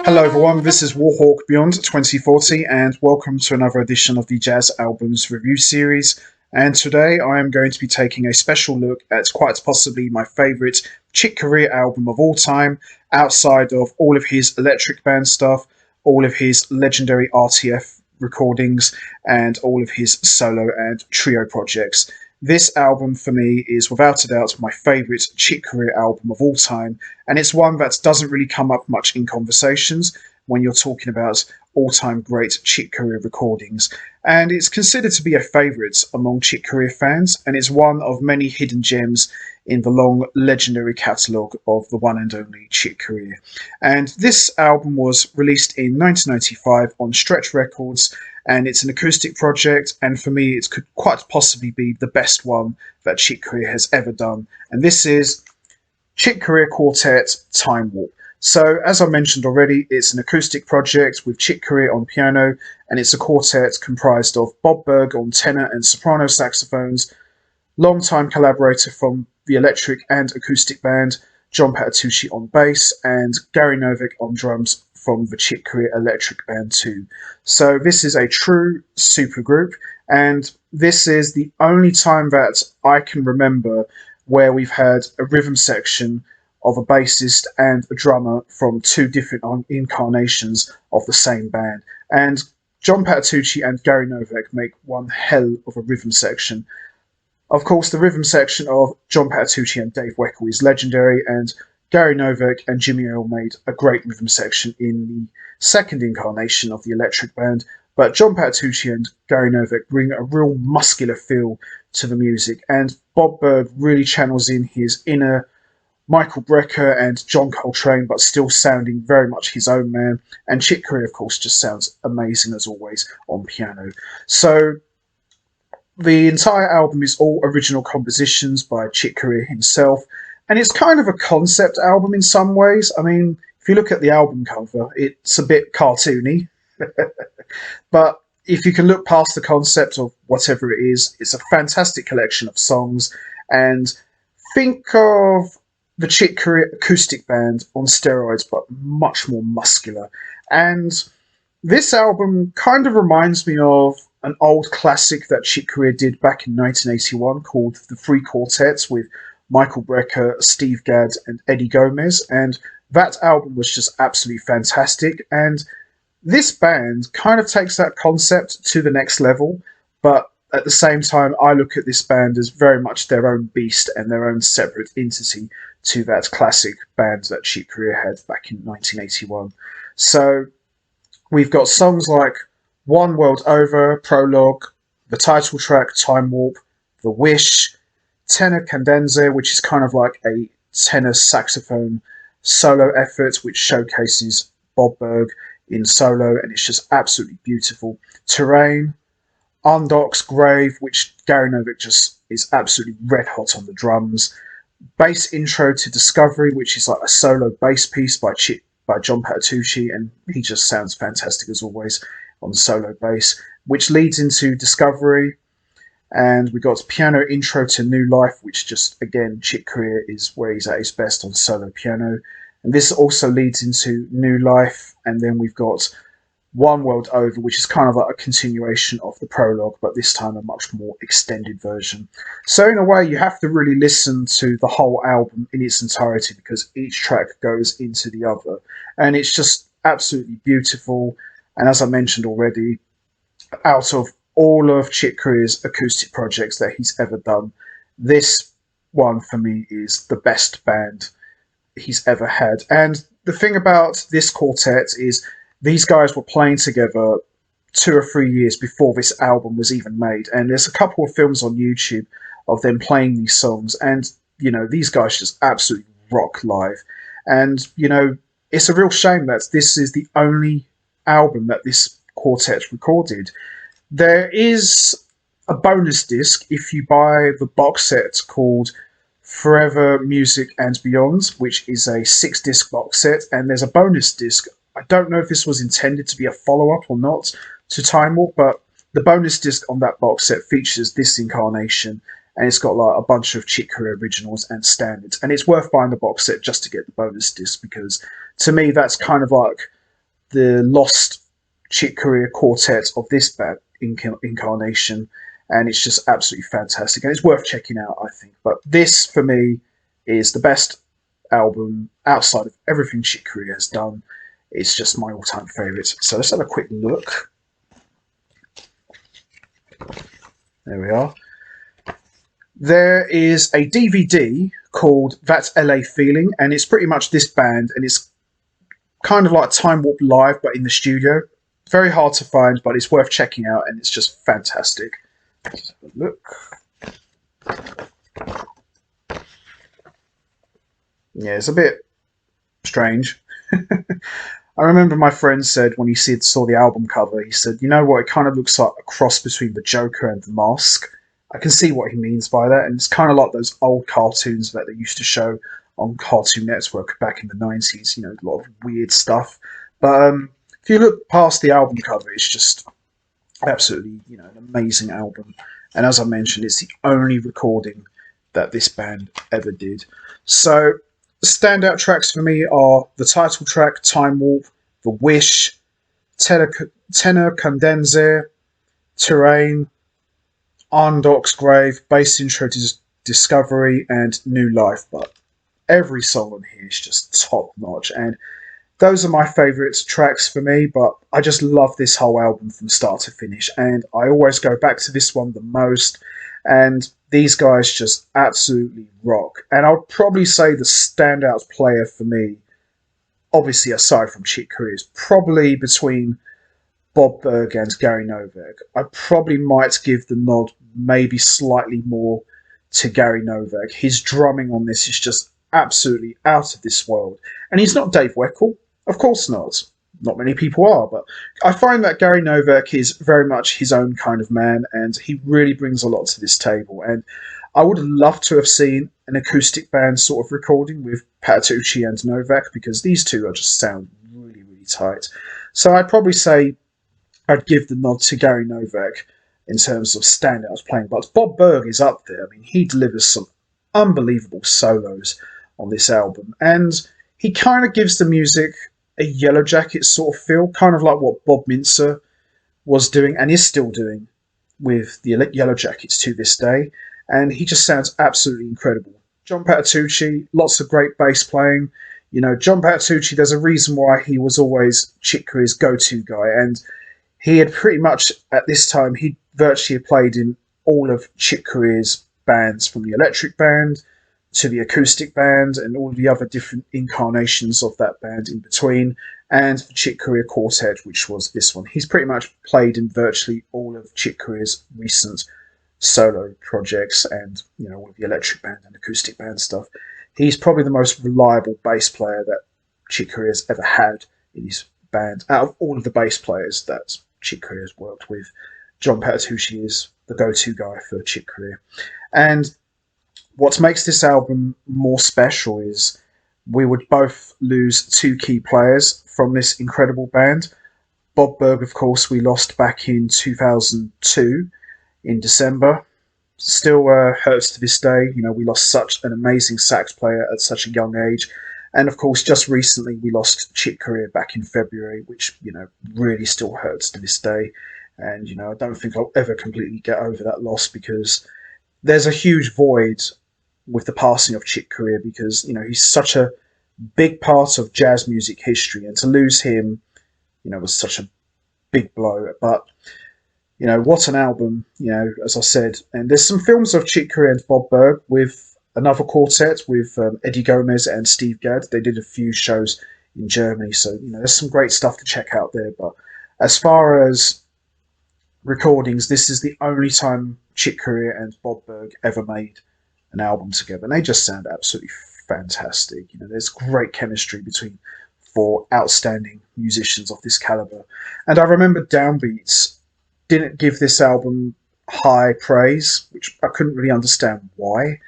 Hello everyone, this is Warhawk Beyond 2040 and welcome to another edition of the Jazz Albums Review Series. And today I am going to be taking a special look at quite possibly my favourite Chick Corea album of all time, outside of all of his Elektric Band stuff, all of his legendary RTF recordings, and all of his solo and trio projects. This album for me is without a doubt my favourite Chick Corea album of all time, and it's one that doesn't really come up much in conversations when you're talking about all-time great Chick Corea recordings. And it's considered to be a favourite among Chick Corea fans, and it's one of many hidden gems in the long legendary catalogue of the one and only Chick Corea. And this album was released in 1995 on Stretch Records, and it's an acoustic project, and for me it could quite possibly be the best one that Chick Corea has ever done. And this is Chick Corea Quartet Time Warp. So, as I mentioned already, it's an acoustic project with Chick Corea on piano, and it's a quartet comprised of Bob Berg on tenor and soprano saxophones, longtime collaborator from the Elektric and Akoustic Band, John Patitucci on bass, and Gary Novak on drums from the Chick Corea Elektric Band too. So this is a true supergroup, and this is the only time that I can remember where we've had a rhythm section of a bassist and a drummer from two different incarnations of the same band. And John Patitucci and Gary Novak make one hell of a rhythm section. Of course, the rhythm section of John Patitucci and Dave Weckl is legendary, and Gary Novak and Jimmy Earle made a great rhythm section in the second incarnation of the Elektric Band, but John Patitucci and Gary Novak bring a real muscular feel to the music, and Bob Berg really channels in his inner Michael Brecker and John Coltrane, but still sounding very much his own man, and Chick Corea, of course, just sounds amazing as always on piano. So the entire album is all original compositions by Chick Corea himself, and it's kind of a concept album in some ways. I mean, if you look at the album cover, it's a bit cartoony. But if you can look past the concept of whatever it is, it's a fantastic collection of songs. And think of the Chick Corea Acoustic Band on steroids, but much more muscular. And this album kind of reminds me of an old classic that Chick Corea did back in 1981 called The Three Quartets with Michael Brecker, Steve Gadd, and Eddie Gomez, and that album was just absolutely fantastic. And this band kind of takes that concept to the next level, but at the same time, I look at this band as very much their own beast and their own separate entity to that classic band that Chick Corea had back in 1981. So we've got songs like One World Over, Prologue, the title track, Time Warp, The Wish, Tenor Cadenza, which is kind of like a tenor saxophone solo effort, which showcases Bob Berg in solo, and it's just absolutely beautiful. Terrain, Undoc's Grave, which Gary Novak just is absolutely red hot on the drums. Bass intro to Discovery, which is like a solo bass piece by John Patitucci, and he just sounds fantastic as always on solo bass, which leads into Discovery. And we got piano intro to New Life, which just, again, Chick Corea is where he's at his best on solo piano. And this also leads into New Life. And then we've got One World Over, which is kind of like a continuation of the prologue, but this time a much more extended version. So in a way, you have to really listen to the whole album in its entirety because each track goes into the other. And it's just absolutely beautiful. And as I mentioned already, out of all of Chick Corea's acoustic projects that he's ever done, this one for me is the best band he's ever had. And the thing about this quartet is these guys were playing together 2 or 3 years before this album was even made. And there's a couple of films on YouTube of them playing these songs. And, you know, these guys just absolutely rock live. And, you know, it's a real shame that this is the only album that this quartet recorded. There is a bonus disc if you buy the box set called Forever Music and Beyond, which is a 6-disc box set, and there's a bonus disc. I don't know if this was intended to be a follow-up or not to Time Warp, but the bonus disc on that box set features this incarnation, and it's got like a bunch of Chick Corea originals and standards, and it's worth buying the box set just to get the bonus disc, because to me that's kind of like the lost Chick Corea quartet of this band incarnation, and it's just absolutely fantastic, and it's worth checking out, I think. But this, for me, is the best album outside of everything Chick Corea has done. It's just my all-time favourite. So let's have a quick look. There we are. There is a DVD called That LA Feeling, and it's pretty much this band, and it's kind of like Time Warp Live, but in the studio. Very hard to find, but it's worth checking out, and it's just fantastic. Let's have a look. Yeah, it's a bit strange. I remember my friend said when he saw the album cover, he said, you know what, it kind of looks like a cross between the Joker and the Mask. I can see what he means by that, and it's kind of like those old cartoons that they used to show on Cartoon Network back in the 90s, you know, a lot of weird stuff. But if you look past the album cover, it's just absolutely, you know, an amazing album. And as I mentioned, it's the only recording that this band ever did. So the standout tracks for me are the title track, Time Warp, The Wish, Tenor Condenser, Terrain, Arndok's Grave, Bass Intro to Discovery, and New Life. But every song on here is just top notch, and those are my favourite tracks for me. But I just love this whole album from start to finish, and I always go back to this one the most. And these guys just absolutely rock. And I'll probably say the standout player for me, obviously aside from Chick Corea, is probably between Bob Berg and Gary Novak. I probably might give the nod maybe slightly more to Gary Novak. His drumming on this is just absolutely out of this world. And he's not Dave Weckl. Of course not. Not many people are, but I find that Gary Novak is very much his own kind of man, and he really brings a lot to this table. And I would love to have seen an acoustic band sort of recording with Patitucci and Novak, because these two are just sound really, really tight. So I'd probably say I'd give the nod to Gary Novak in terms of standouts playing, but Bob Berg is up there. I mean, he delivers some unbelievable solos on this album, and he kind of gives the music a Yellow Jacket sort of feel, kind of like what Bob Mintzer was doing and is still doing with the Yellow Jackets to this day, and he just sounds absolutely incredible. John Patitucci, lots of great bass playing. You know, John Patitucci, there's a reason why he was always Chick Corea's go-to guy, and he had pretty much, at this time, he virtually played in all of Chick Corea's bands, from the Elektric Band to the Acoustic Band and all the other different incarnations of that band in between, and the Chick Corea Quartet, which was this one. He's pretty much played in virtually all of Chick Corea's recent solo projects and, you know, all of the Electric Band and Acoustic Band stuff. He's probably the most reliable bass player that Chick Corea's ever had in his band. Out of all of the bass players that Chick Corea's worked with, John Patitucci is the go-to guy for Chick Corea. And what makes this album more special is we would both lose two key players from this incredible band. Bob Berg, of course, we lost back in 2002 in December. Still hurts to this day. You know, we lost such an amazing sax player at such a young age. And of course, just recently we lost Chick Corea back in February, which, you know, really still hurts to this day. And, you know, I don't think I'll ever completely get over that loss, because there's a huge void with the passing of Chick Corea, because, you know, he's such a big part of jazz music history, and to lose him, you know, was such a big blow. But, you know, what an album, you know, as I said. And there's some films of Chick Corea and Bob Berg with another quartet, with Eddie Gomez and Steve Gadd. They did a few shows in Germany, so, you know, there's some great stuff to check out there. But as far as recordings, this is the only time Chick Corea and Bob Berg ever made an album together, and they just sound absolutely fantastic. You know, there's great chemistry between four outstanding musicians of this caliber. And I remember Downbeats didn't give this album high praise, which I couldn't really understand why.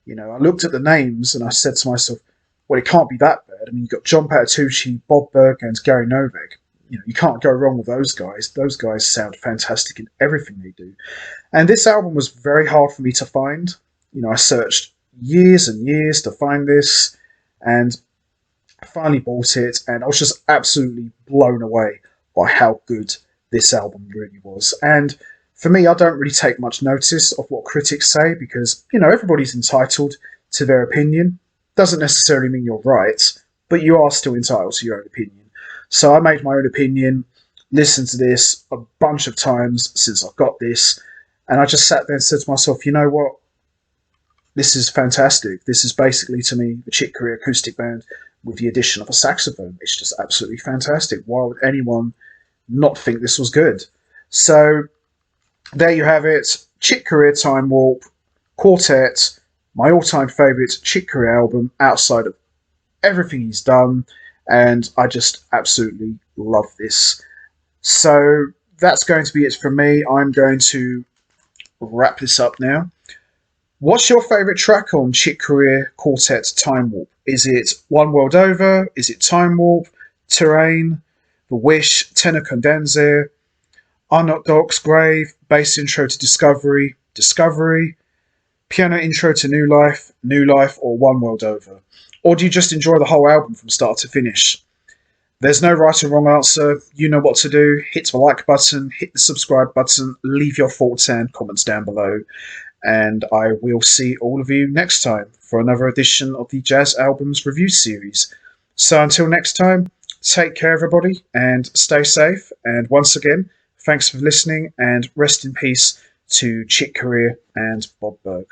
You know, I looked at the names and I said to myself, well, it can't be that bad. I mean, you've got John Patitucci, Bob Berg, and Gary Novak. You know, you can't go wrong with those guys. Those guys sound fantastic in everything they do. And this album was very hard for me to find. You know, I searched years and years to find this, and I finally bought it, and I was just absolutely blown away by how good this album really was. And for me, I don't really take much notice of what critics say because, everybody's entitled to their opinion. Doesn't necessarily mean you're right, but you are still entitled to your own opinion. So I made my own opinion, listened to this a bunch of times since I got this, and I just sat there and said to myself, you know what? This is fantastic. This is basically, to me, the Chick Corea Acoustic Band with the addition of a saxophone. It's just absolutely fantastic. Why would anyone not think this was good? So there you have it. Chick Corea Time Warp, Quartet, my all-time favourite Chick Corea album outside of everything he's done, and I just absolutely love this. So that's going to be it from me. I'm going to wrap this up now. What's your favourite track on Chick Corea Quartet Time Warp? Is it One World Over? Is it Time Warp? Terrain? The Wish? Tenor Condenser? Unorthodox Grave? Bass Intro to Discovery? Discovery? Piano Intro to New Life, or One World Over? Or do you just enjoy the whole album from start to finish? There's no right or wrong answer. You know what to do. Hit the like button, hit the subscribe button, leave your thoughts and comments down below. And I will see all of you next time for another edition of the Jazz Albums Review Series. So until next time, take care everybody and stay safe. And once again, thanks for listening and rest in peace to Chick Corea and Bob Berg.